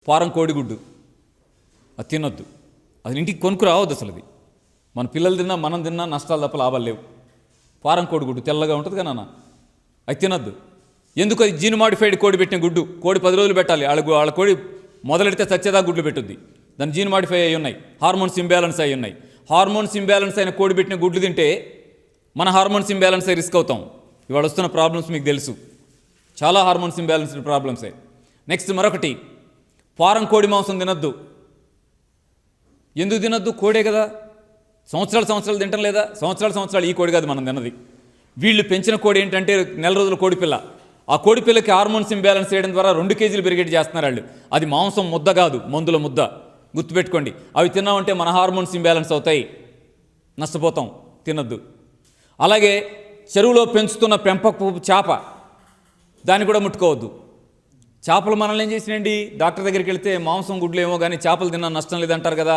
Form కోడిగుడ్డు అది తినొద్దు, అది ఇంటికి కొనుక్కు రావద్దు అసలు. అది మన పిల్లలు తిన్నా మనం తిన్నా నష్టాలు తప్ప లాభాలు లేవు. ఫారం కోడిగుడ్డు తెల్లగా ఉంటుంది కదా నాన్న, అది తినొద్దు. ఎందుకు? అది జీన్ మాడిఫైడ్ కోడి పెట్టిన గుడ్డు. కోడి 10 రోజులు పెట్టాలి. వాళ్ళ కోడి మొదలెడితే చచ్చేదా గుడ్లు పెట్టుద్ది. దాని జీన్ మాడిఫై అయి ఉన్నాయి, హార్మోన్స్ ఇంబ్యాలెన్స్ అయి ఉన్నాయి. హార్మోన్స్ ఇంబ్యాలెన్స్ అయిన కోడి పెట్టిన గుడ్లు తింటే మన హార్మోన్స్ ఇంబ్యాలెన్స్ అయి రిస్క్ అవుతాం. ఇవాళ వస్తున్న ప్రాబ్లమ్స్ మీకు తెలుసు, చాలా హార్మోన్స్ ఇంబ్యాలెన్స్డ్ ప్రాబ్లమ్సే. నెక్స్ట్ మరొకటి, ఫారం కోడి మాంసం తినొద్దు. ఎందుకు తినొద్దు? కోడే కదా, సంవత్సరాలు తింటం లేదా? సంవత్సరాలు ఈ కోడి కాదు మనం తిన్నది. వీళ్ళు పెంచిన కోడి ఏంటంటే నెల రోజుల కోడిపిల్ల. ఆ కోడిపిల్లకి హార్మోన్స్ ఇంబ్యాలెన్స్ చేయడం ద్వారా 2 కేజీలు పెరిగేటి చేస్తున్నారు వాళ్ళు. అది మాంసం ముద్ద కాదు, మందుల ముద్ద. గుర్తుపెట్టుకోండి. అవి తిన్నామంటే మన హార్మోన్స్ ఇంబ్యాలెన్స్ అవుతాయి, నష్టపోతాం, తినొద్దు. అలాగే చెరువులో పెంచుతున్న పెంపకపు చేప, దాన్ని కూడా ముట్టుకోవద్దు. చేపలు మనల్ని ఏం చేసినాయండి? డాక్టర్ దగ్గరికి వెళ్తే మాంసం గుడ్లు ఏమో కానీ చేపలు తిన్నా నష్టం లేదంటారు కదా.